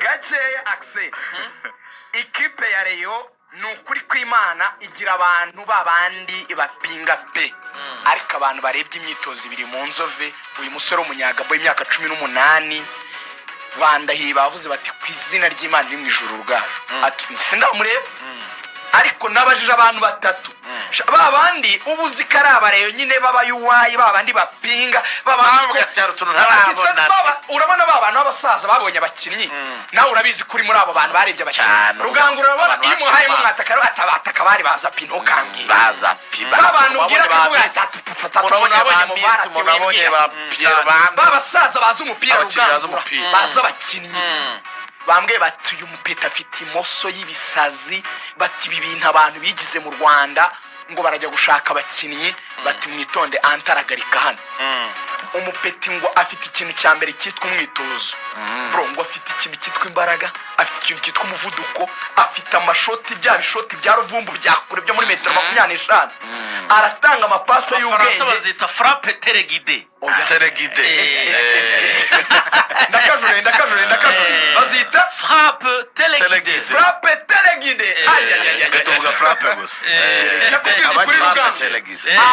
gakeya akse ikipe ya Rayon nukuri kw'Imana igira abantu babandi bapinga pe ariko abantu barebye imyitozo ibiri mu nzove uyu musore w'umunyagabo w'imyaka 18 bandahiye bavuze bati kw'izina ry'Imana iri mu ijuru rugaju ati sindamureba ariko nabajije abantu batatu babandi ubuzi karaba Rayon nyine babayuwaye babandi bapinga babandi urabona babana babasaza babonye abakinnyi nawe urabizi kuri muri abo bantu barebye abakinnyi rugangura urabona iyo muhaye mu mwatakaro atabataka bari baza pino kangi baza abantu ugira ko babonye mu barati murabonye ba Pierre babasaza baza umupira rugangura baza abakinnyi bambwe bati uyu mupeta afite imoso y'ibisazi bati ibi bintu abantu bigize mu Rwanda ngo barajya gushaka abakinnyi bati mwitonde antaragarika hano umupeti ngo afite ikintu cya mbere cyitwa umwitozo bro ngo afite ikintu cyitwa imbaraga afite ikintu cyitwa umuvuduko afite amashoti bya bishoti bya ruvumbu byakure byo muri metero 25 aratanga amapasa y'ubwenge bazita frappe téléguidée ndakajure bazita frappe téléguidée tuvuga frappe gusa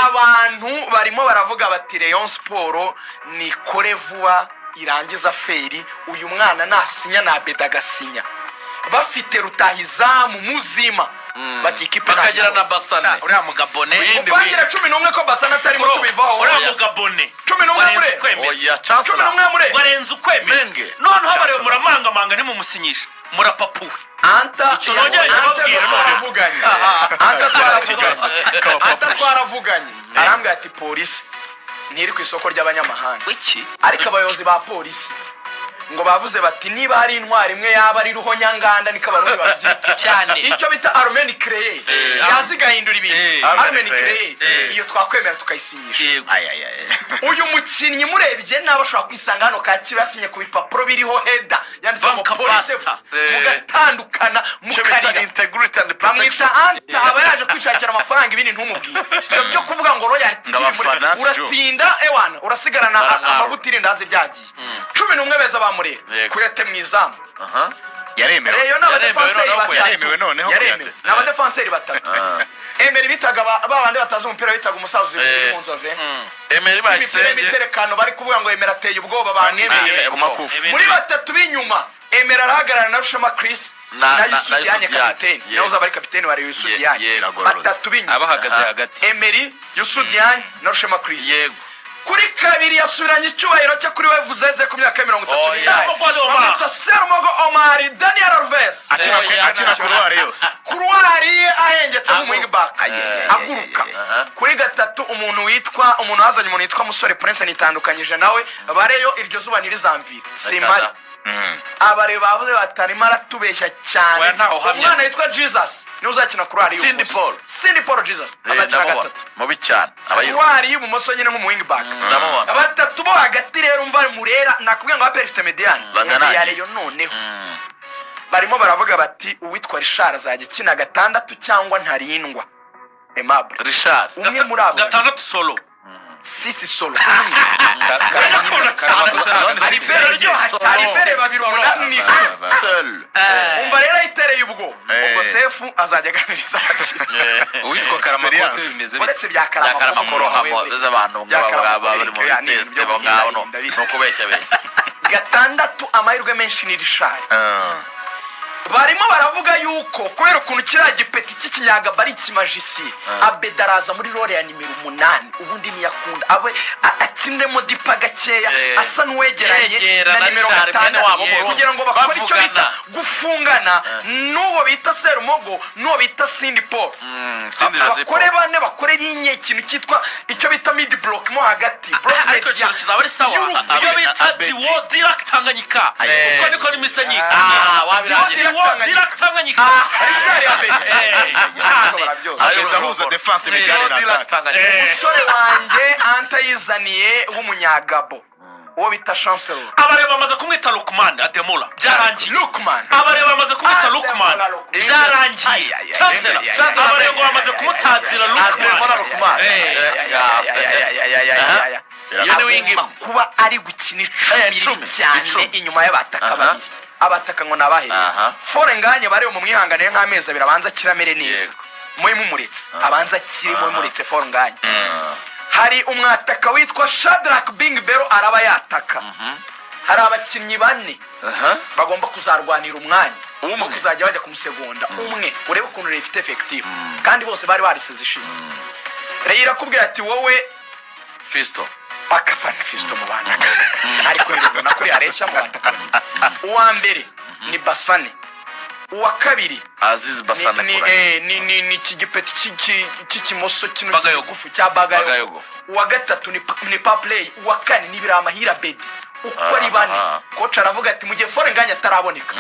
abantu barimo baravuga bati Rayon Sport ni kore vuba irangiza feri uyu mwana nasinya na beda gasinya bafite rutahizamu muzima bati ikipe bakagira na Basane uriya mugabone upangira 11 ko Basane atari mu tubivaho uriya mugabone 11 mure oya chance 11 mure warenze ukwemenge none habare muramanga ntimumusinyisha murapapuwe anta nongeye baravuganye anta twaravuganye arambwira ati polisi ntiri ku isoko ry'abanyamahanga wiki ariko abayobozi ba polisi ngo bavuze bati niba hari intwari imwe yaba ari ruho nyanganda nikabarundi babyita cyane icyo bita armeni créé yazigahindura ibintu armeni créé iyo twakwemera tukayisinyisha uyu mukinnyi murebye nabo ashobora kwisanga hano Kacyiru ku bipapuro biriho header yanditseho ngo police mugatandukana mukarira integrity and protection anta aba yaje kwishakira amafaranga ibindi ntumubwiye byo kuvuga ngo royalty uratinda ewana urasigarana amavutiri ndazi byagiye 11 beza bamure kuyate mwizamu yaremewe Rayon n'abadefenseri yaremewe noneho kuyate n'abadefenseri batatu Emery bitaga babandi batazi umupira bitaga umusazi mu nzove Emery bayisenge imiterekano bari kuvuga ngo Emery ateye ubwoba bamwemeye ku makufu muri batatu b'inyuma Emery arahagarara na Rushema Chris na Yusuf Yanye kapiteni nawe uzabari kapiteni wa Yusuf Yanye batatu b'inyuma abahagaze hagati Emery Yusuf Yanye na Rushema Chris yego kuri kabiri yasubiranye icyubahiro cyo kuri we vuzeze ku myaka 30 Sermogo Omar Daniel Alves akina kuruwari yose kuruwari ahengetse mu wing back aguruka kuri gatatu umuntu hazanye umuntu witwa Musore Prince nitandukanyije nawe bareyo iryo zuba nirizamvira simari abare bavuze batari maratubeshya cyane umwana yitwa Jesus ni uzakina kuruwari Cindy Paul Jesus azakina gatatu mubi cyane kuruwari y'ubumoso nyine mu wing back batatu bo hagati rero umva murera nakubwiye ngo aperifite mediane ya Rayon noneho barimo baravuga bati uwitwa Richard azajya kina gatandatu cyangwa ntarindwa Aimable Richard umwe muri abo gatandatu solo sisi solo umva rero itereye ubwo sefu azajya aganiriza uwitwa Karamakose bimeze uretse bya Karamakoro z'abantu bari mu test ngabo no kubeshya gatandatu amahirwe menshi ni Richard barimo baravuga yuko kubera ukuntu kiriya gipeti cy'ikinyaga bari kimajisi abedaraza muri role ya nimero 8 ubundi niyakunda abe akinemo dipa gakeya asa n'uwegeranye na nimero 5 kugira ngo bakore icyo bita gufungana n'uwo bita Serumogo n'uwo bita Cindy Paul bakore bane bakore linye ikintu cyitwa icyo bita mid block mo hagati block ariko cyo kizaba ari sawa iyo bita diwo direct Tanganyika uko niko nimisanyika direct Tanganyika Richard yambere ndahuza defense imijyanye na Tanganyika umusore wanjye antayizaniye w'umunyagabo uwo bita Chancellor abareba bamaze kumwita Lukman Ademola byarangiye Lukman abareba bamaze kumwita Lukman byarangiye Chancellor abareba bamaze kumutazira Lukman kuba ari gukina 10 cyane inyuma y'abataka babiri abataka ngo nabahe fore nganye bari mu mwihangane nk'amezi abiri abanza kiramere neza mwe mumuretse abanza kiri mwe muretse fore nganye hari umwataka witwa Shadrack Bing Bero araba yataka hari abakinnyi bane bagomba kuzarwanira umwanya umwe kuzajya bajya kumusegonda umwe urebe ukuntu rifite effective kandi bose bari bariseze ishize rero irakubwira ati wowe Fisto akafana Fisto mu bana ariko rero nakuri areshya mu bataka uwa mbere ni Basane uwa kabiri Aziz Basane ni kigipeti cy'ikimoso kino kigufu cya Bagayogo uwa gatatu ni Paplay uwa kane ni Biramahira Bedi uko ari bane kocha aravuga ati mu gihe fore nganya ataraboneka